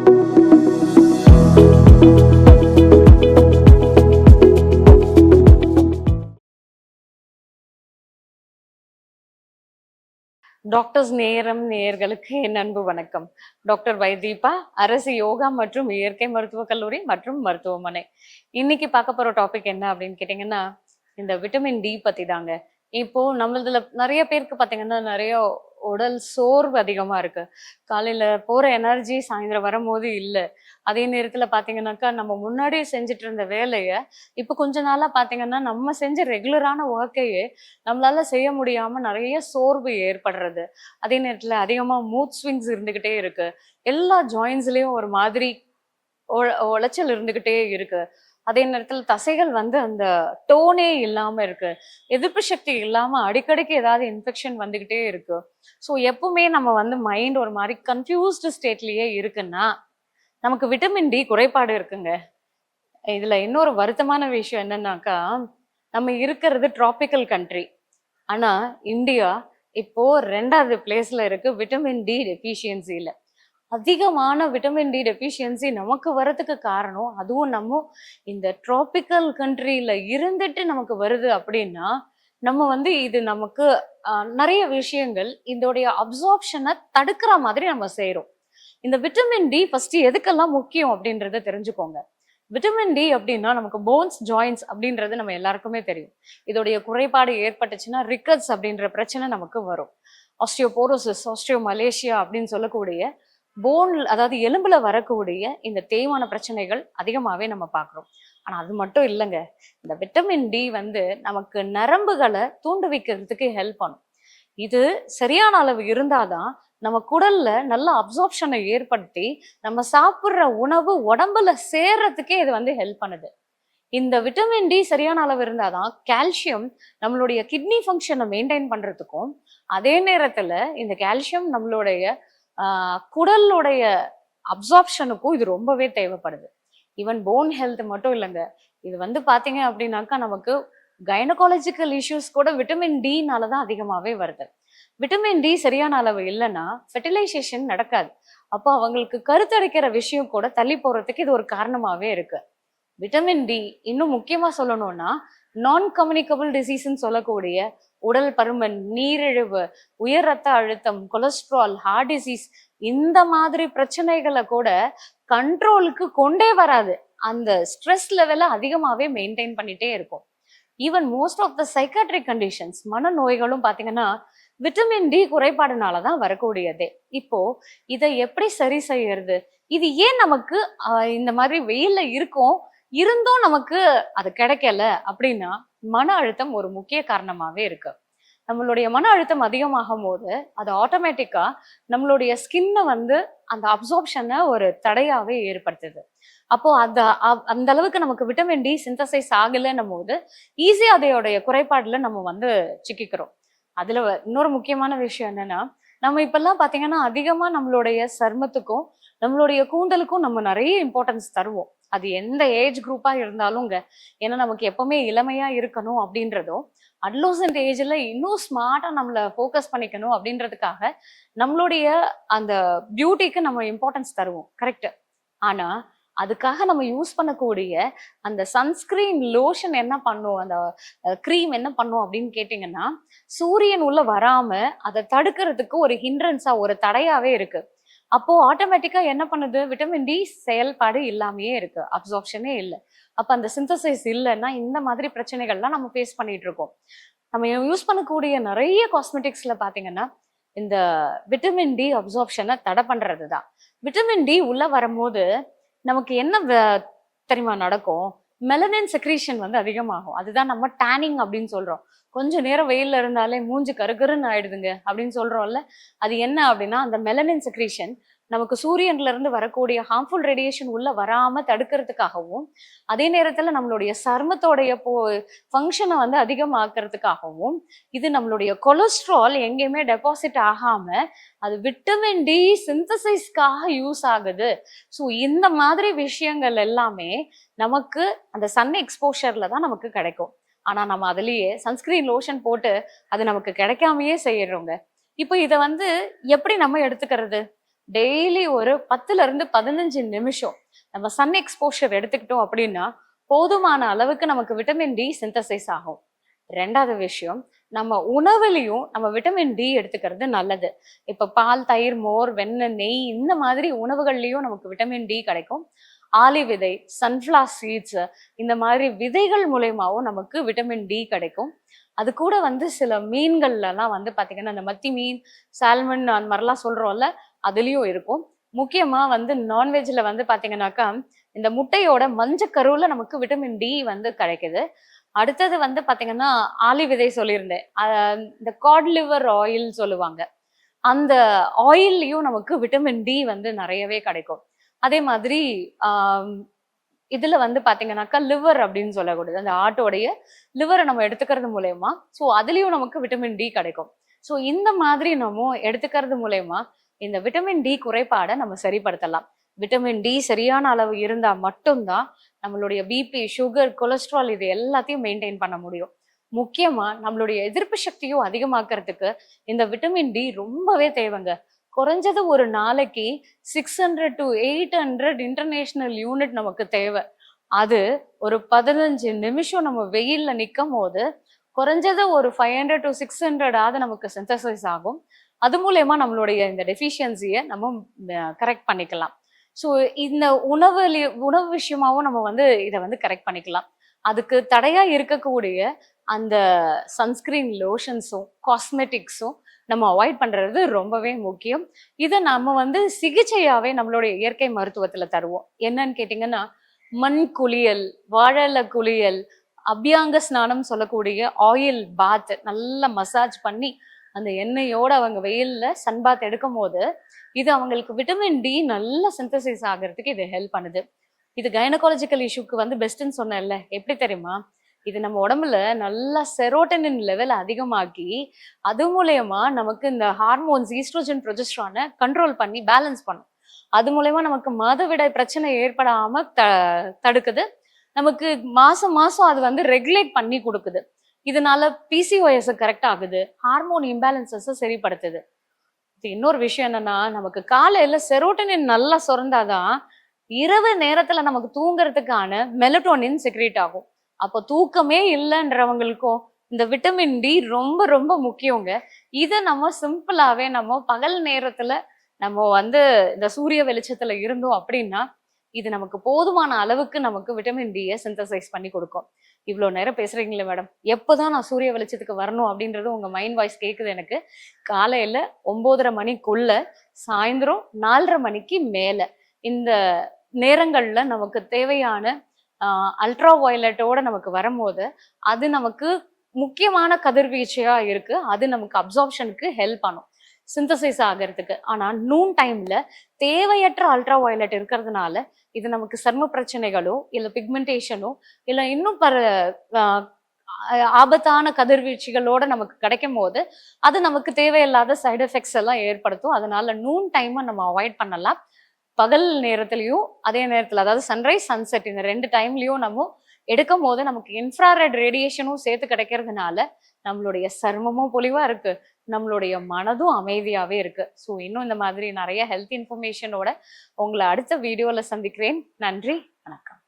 Doctors நேரம் நேயர்களுக்கு என் அன்பு வணக்கம். டாக்டர் வைதீபா, அரசு யோகா மற்றும் இயற்கை மருத்துவக் கல்லூரி மற்றும் மருத்துவமனை. இன்னைக்கு பார்க்க போற டாபிக் என்ன அப்படின்னு கேட்டீங்கன்னா, இந்த விட்டமின் டி பத்தி தாங்க. இப்போ நம்மளதுல நிறைய பேருக்கு பாத்தீங்கன்னா நிறைய உடல் சோர்வு அதிகமா இருக்கு. காலையில போற எனர்ஜி சாயந்தரம் வரும்போது இல்ல. அதே நேரத்துல பாத்தீங்கன்னாக்கா நம்ம முன்னாடி செஞ்சுட்டு இருந்த வேலைய இப்ப கொஞ்ச நாளா பாத்தீங்கன்னா நம்ம செஞ்ச ரெகுலரான ஒர்க்கையே நம்மளால செய்ய முடியாம நிறைய சோர்வு ஏற்படுறது. அதே நேரத்துல அதிகமா மூட் ஸ்விங்ஸ் இருந்துகிட்டே இருக்கு. எல்லா ஜாயின்ஸ்லயும் ஒரு மாதிரி உளைச்சல் இருந்துகிட்டே இருக்கு. அதே நேரத்துல தசைகள் வந்து அந்த டோனே இல்லாம இருக்கு. எதிர்ப்பு சக்தி இல்லாம அடிக்கடிக்கு ஏதாவது இன்ஃபெக்ஷன் வந்துகிட்டே இருக்கு. ஸோ எப்பவுமே நம்ம வந்து மைண்ட் ஒரு மாதிரி கன்ஃபியூஸ்டு ஸ்டேட்லயே இருக்குன்னா நமக்கு விட்டமின் டி குறைபாடு இருக்குங்க. இதுல இன்னொரு வருத்தமான விஷயம் என்னன்னாக்கா, நம்ம இருக்கிறது டிராபிக்கல் கண்ட்ரி. ஆனா இந்தியா இப்போ 2வது பிளேஸ்ல இருக்கு விட்டமின் டி டெஃபிஷியன்சில. அதிகமான விட்டமின் டி டெஃபிஷியன்சி நமக்கு வரதுக்கு காரணம், அதுவும் நம்ம இந்த டிராபிக்கல் கண்ட்ரியில இருந்துட்டு நமக்கு வருது அப்படின்னா, நம்ம வந்து இது நமக்கு நிறைய விஷயங்கள் இதோடைய அப்சார்ப்ஷனை தடுக்கிற மாதிரி நம்ம செய்யறோம். இந்த விட்டமின் டி ஃபர்ஸ்ட் எதுக்கெல்லாம் முக்கியம் அப்படின்றத தெரிஞ்சுக்கோங்க. விட்டமின் டி அப்படின்னா நமக்கு போன்ஸ் ஜாயின்ஸ் அப்படின்றது நம்ம எல்லாருக்குமே தெரியும். இதோடைய குறைபாடு ஏற்பட்டுச்சுன்னா ரிக்கட்ஸ் அப்படின்ற பிரச்சனை நமக்கு வரும். ஆஸ்டியோபோரோசிஸ், ஆஸ்டியோமலேசியா அப்படின்னு சொல்லக்கூடிய போன், அதாவது எலும்புல வரக்கூடிய இந்த தேய்மான பிரச்சனைகள் அதிகமாவே நம்ம பார்க்குறோம். ஆனா அது மட்டும் இல்லைங்க. இந்த விட்டமின் டி வந்து நமக்கு நரம்புகளை தூண்டுவிக்கிறதுக்கு ஹெல்ப் பண்ணும். இது சரியான அளவு இருந்தாதான் நம்ம குடல்ல நல்ல அப்சார்ப்ஷனை ஏற்படுத்தி நம்ம சாப்பிட்ற உணவு உடம்புல சேர்றதுக்கே இது வந்து ஹெல்ப் பண்ணுது. இந்த விட்டமின் டி சரியான அளவு இருந்தாதான் கால்சியம் நம்மளுடைய கிட்னி ஃபங்க்ஷனை மெயின்டைன் பண்றதுக்கும், அதே நேரத்துல இந்த கால்சியம் நம்மளுடைய குடலுடைய அப்சார்ப்ஷனுக்கும் இது ரொம்பவே தேவைப்படுது. ஈவன் போன் ஹெல்த் மட்டும் இல்லைங்க. இது வந்து பாத்தீங்க அப்படின்னாக்கா நமக்கு கைனகாலஜிக்கல் இஷ்யூஸ் கூட விட்டமின் டினால தான் அதிகமாவே வருது. விட்டமின் டி சரியான அளவு இல்லைன்னா ஃபெர்டிலைசேஷன் நடக்காது. அப்போ அவங்களுக்கு கருத்தரிக்கிற விஷயம் கூட தள்ளி போறதுக்கு இது ஒரு காரணமாவே இருக்கு. விட்டமின் டி இன்னும் முக்கியமா சொல்லணும்னா நான் கம்யூனிகபிள் டிசீஸ்ன்னு சொல்லக்கூடிய உடல் பருமன், நீரிழிவு, உயர் ரத்த அழுத்தம், கொலஸ்ட்ரால், ஹார்ட் டிசீஸ், இந்த மாதிரி பிரச்சனைகளை கூட கண்ட்ரோலுக்கு கொண்டே வராது. அந்த ஸ்ட்ரெஸ் லெவலை அதிகமாவே மெயின்டைன் பண்ணிட்டே இருக்கும். Even most of the psychiatric conditions, மனநோய்களும் பாத்தீங்கன்னா விட்டமின் டி குறைபாடுனாலதான் வரக்கூடியதே. இப்போ இதை எப்படி சரி செய்யறது? இது ஏன் நமக்கு இந்த மாதிரி வெயில்ல இருக்கும் இருந்தும் நமக்கு அது கிடைக்கல அப்படின்னா மன அழுத்தம் ஒரு முக்கிய காரணமாவே இருக்கு. நம்மளுடைய மன அழுத்தம் அதிகமாகும் போது அது ஆட்டோமேட்டிக்கா நம்மளுடைய ஸ்கின்னை வந்து அந்த அப்சார்ப்ஷனை ஒரு தடையாவே ஏற்படுத்துது. அப்போ அந்த அளவுக்கு நமக்கு விட்டமின் டி சிந்தசைஸ் ஆகலைன்னும் போது ஈஸியா அதையோடைய குறைபாடுல நம்ம வந்து சிக்கிக்கிறோம். அதுல இன்னொரு முக்கியமான விஷயம் என்னன்னா, நம்ம இப்பெல்லாம் பாத்தீங்கன்னா அதிகமா நம்மளுடைய சருமத்துக்கும் நம்மளுடைய கூந்தலுக்கும் நம்ம நிறைய இம்பார்ட்டன்ஸ் தருவோம். அது எந்த ஏஜ் குரூப்பா இருந்தாலும்ங்க. ஏன்னா நமக்கு எப்பவுமே இளமையா இருக்கணும் அப்படின்றதும், அட்லோசன்ட் ஏஜ்ல இன்னும் ஸ்மார்ட்டா நம்மள ஃபோக்கஸ் பண்ணிக்கணும் அப்படின்றதுக்காக நம்மளுடைய அந்த பியூட்டிக்கு நம்ம இம்பார்ட்டன்ஸ் தருவோம். கரெக்ட். ஆனா அதுக்காக நம்ம யூஸ் பண்ணக்கூடிய அந்த சன்ஸ்கிரீன் லோஷன் என்ன பண்ணும், அந்த க்ரீம் என்ன பண்ணும் அப்படின்னு கேட்டீங்கன்னா, சூரியன் உள்ள வராம அதை தடுக்கிறதுக்கு ஒரு ஹிண்ட்ரன்ஸா, ஒரு தடையாவே இருக்கு. அப்போ ஆட்டோமேட்டிக்கா என்ன பண்ணுது, விட்டமின் டி செயல்பாடு இல்லாமயே இருக்கு, அப்சார்ப்ஷனே இல்லை. அப்ப அந்த சிந்தசைஸ் இல்லைன்னா இந்த மாதிரி பிரச்சனைகள்லாம் நம்ம ஃபேஸ் பண்ணிட்டு இருக்கோம். நம்ம யூஸ் பண்ணக்கூடிய நிறைய காஸ்மெட்டிக்ஸ்ல பாத்தீங்கன்னா இந்த விட்டமின் டி அப்சார்ப்ஷனை தடை பண்றதுதான். விட்டமின் டி உள்ள வரும்போது நமக்கு என்ன தெரியுமா நடக்கும், மெலனின் செக்ரீஷன் வந்து அதிகமாகும். அதுதான் நம்ம டேனிங் அப்படின்னு சொல்றோம். கொஞ்ச நேரம் வெயில்ல இருந்தாலே மூஞ்சி கருகருன்னு ஆயிடுதுங்க அப்படின்னு சொல்றோம்ல, அது என்ன அப்படின்னா அந்த மெலனின் செக்ரீஷன் நமக்கு சூரியன்ல இருந்து வரக்கூடிய ஹார்ம்ஃபுல் ரேடியேஷன் உள்ள வராம தடுக்கிறதுக்காகவும், அதே நேரத்துல நம்மளுடைய சருமத்தோடைய ஃபங்க்ஷனை வந்து அதிகமாக்குறதுக்காகவும், இது நம்மளுடைய கொலஸ்ட்ரால் எங்கேயுமே டெபாசிட் ஆகாம அது விட்டமின் டி சிந்தசைஸ்க்காக யூஸ் ஆகுது. ஸோ இந்த மாதிரி விஷயங்கள் எல்லாமே நமக்கு அந்த சன் எக்ஸ்போஷர்ல தான் நமக்கு கிடைக்கும். ஆனா நம்ம அதுலயே சன்ஸ்கிரீன் லோஷன் போட்டு அது நமக்கு கிடைக்காமயே செய்யறோங்க. இப்போ இதை வந்து எப்படி நம்ம எடுத்துக்கிறது? டெய்லி ஒரு 10 to 15 நிமிஷம் நம்ம சன் எக்ஸ்போஷர் எடுத்துக்கிட்டோம் அப்படின்னா போதுமான அளவுக்கு நமக்கு விட்டமின் டி சிந்தசைஸ் ஆகும். ரெண்டாவது விஷயம், நம்ம உணவுலையும் நம்ம விட்டமின் டி எடுத்துக்கிறது நல்லது. இப்ப பால், தயிர், மோர், வெண்ணெய், நெய் இந்த மாதிரி உணவுகள்லயும் நமக்கு விட்டமின் டி கிடைக்கும். ஆலி விதை, சன்ஃபிளவர் சீட்ஸ் இந்த மாதிரி விதைகள் மூலயமாவும் நமக்கு விட்டமின் டி கிடைக்கும். அது கூட சில மீன்கள்லாம் பாத்தீங்கன்னா இந்த மத்தி மீன், சால்மன் அந்த மாதிரிலாம் சொல்றோம்ல, அதுலயும் இருக்கும். முக்கியமா நான்வெஜ்ல பாத்தீங்கன்னாக்கா இந்த முட்டையோட மஞ்சக்கருவுல நமக்கு விட்டமின் டி கிடைக்குது. அடுத்தது பாத்தீங்கன்னா ஆலி விதை சொல்லியிருந்தேன். இந்த காட் லிவர் ஆயில் சொல்லுவாங்க. அந்த ஆயில்லையும் நமக்கு விட்டமின் டி நிறையவே கிடைக்கும். அதே மாதிரி இதுல பாத்தீங்கன்னாக்கா லிவர் அப்படின்னு சொல்லக்கூடியது, அந்த ஆட்டோடைய லிவரை நம்ம எடுத்துக்கிறது மூலயமா ஸோ அதுலயும் நமக்கு விட்டமின் டி கிடைக்கும். ஸோ இந்த மாதிரி நம்ம எடுத்துக்கிறது மூலயமா இந்த விட்டமின் டி குறைபாடை நம்ம சரிப்படுத்தலாம். விட்டமின் டி சரியான அளவு இருந்தா மட்டும்தான் நம்மளுடைய பிபி, சுகர், கொலஸ்ட்ரால் இது எல்லாத்தையும் மெயின்டைன் பண்ண முடியும். முக்கியமா நம்மளுடைய எதிர்ப்பு சக்தியும் அதிகமாக்குறதுக்கு இந்த விட்டமின் டி ரொம்பவே தேவைங்க. குறைஞ்சது ஒரு நாளைக்கு 600 to 800 இன்டர்நேஷனல் யூனிட் நமக்கு தேவை. அது ஒரு 15 நிமிஷம் நம்ம வெயில்ல நிற்கும் போது குறைஞ்சது ஒரு 500 to 600 நமக்கு சிந்தசைஸ் ஆகும். அது மூலயமா நம்மளுடைய இந்த டெஃபிஷியன்சியை நம்ம கரெக்ட் பண்ணிக்கலாம். ஸோ இந்த உணவு விஷயமாவும் நம்ம இதை கரெக்ட் பண்ணிக்கலாம். அதுக்கு தடையா இருக்கக்கூடிய அந்த சன்ஸ்கிரீன் லோஷன்ஸும் காஸ்மெட்டிக்ஸும் நம்ம அவாய்ட் பண்றது ரொம்பவே முக்கியம். இதை நம்ம சிகிச்சையாவே நம்மளுடைய இயற்கை மருத்துவத்துல தருவோம். என்னன்னு கேட்டீங்கன்னா மண் குளியல், வாழை குளியல், அபியாங்க ஸ்நானம் சொல்லக்கூடிய ஆயில் பாத் நல்லா மசாஜ் பண்ணி அந்த எண்ணெயோட அவங்க வெயில்ல சன் பாத் எடுக்கும் போது இது அவங்களுக்கு விட்டமின் டி நல்ல சிந்தசைஸ் ஆகிறதுக்கு இது ஹெல்ப் பண்ணுது. இது கைனகாலஜிக்கல் இஷ்யூக்கு பெஸ்ட்ன்னு சொன்னேன்ல, எப்படி தெரியுமா? இது நம்ம உடம்புல நல்லா செரோட்டனின் லெவல் அதிகமாக்கி அது மூலயமா நமக்கு இந்த ஹார்மோன்ஸ் ஈஸ்ட்ரோஜன், ப்ரொஜெஸ்ட்ரானை கண்ட்ரோல் பண்ணி பேலன்ஸ் பண்ணும். அது மூலயமா நமக்கு மாதவிடாய் பிரச்சனை ஏற்படாம தடுக்குது. நமக்கு மாசம் மாசம் அது ரெகுலேட் பண்ணி கொடுக்குது. இதனால பிசிஓஎஸ் கரெக்ட் ஆகுது, ஹார்மோன் இம்பேலன்சஸ் சரிப்படுத்துது. இன்னொரு விஷயம் என்னன்னா, நமக்கு காலையில செரோட்டனின் நல்லா சுரந்தாதான் இரவு நேரத்துல நமக்கு தூங்குறதுக்கான மெலட்டோனின் செக்ரேட் ஆகும். அப்போ தூக்கமே இல்லைன்றவங்களுக்கும் இந்த விட்டமின் டி ரொம்ப ரொம்ப முக்கியங்க. இதை நம்ம சிம்பிளாவே நம்ம பகல் நேரத்துல நம்ம இந்த சூரிய வெளிச்சத்துல இருந்தோம் அப்படின்னா இது நமக்கு போதுமான அளவுக்கு நமக்கு விட்டமின் டியை சிந்தசைஸ் பண்ணி கொடுக்கும். இவ்வளோ நேரம் பேசுறீங்களே மேடம், எப்போதான் நான் சூரிய வெளிச்சத்துக்கு வரணும் அப்படின்றது உங்க மைண்ட் வாய்ஸ் கேட்குது எனக்கு. காலையில 9:30 மணிக்குள்ள, சாயந்தரம் 4:30 மணிக்கு மேல இந்த நேரங்கள்ல நமக்கு தேவையான அல்ட்ரா வயலட்டோட நமக்கு வரும்போது அது நமக்கு முக்கியமான கதிர்வீச்சையா இருக்கு. அது நமக்கு அப்சார்ப்ஷனுக்கு ஹெல்ப் பண்ணும், சிந்தசைஸ் ஆகிறதுக்கு. ஆனா நூன் டைம்ல தேவையற்ற அல்ட்ரா வயலட் இருக்கிறதுனால இது நமக்கு சர்ம பிரச்சனைகளோ இல்ல பிக்மெண்டேஷனோ இல்ல இன்னும் ஆபத்தான கதிர்வீழ்ச்சிகளோட நமக்கு கிடைக்கும் போது அது நமக்கு தேவையில்லாத சைடு எஃபெக்ட்ஸ் எல்லாம் ஏற்படுத்தும். அதனால நூன் டைமை நம்ம அவாய்ட் பண்ணலாம். பகல் நேரத்துலையும் அதே நேரத்தில், அதாவது சன்ரைஸ் சன்செட் இந்த 2 டைம்லையும் நம்ம எடுக்கும் போது நமக்கு இன்ஃப்ராரெட் ரேடியேஷனும் சேர்த்து கிடைக்கிறதுனால நம்மளுடைய சருமமும் பொலிவா இருக்கு, நம்மளுடைய மனதும் அமைதியாவே இருக்கு. ஸோ இன்னும் இந்த மாதிரி நிறைய ஹெல்த் இன்ஃபர்மேஷனோட உங்களை அடுத்த வீடியோல சந்திக்கிறேன். நன்றி, வணக்கம்.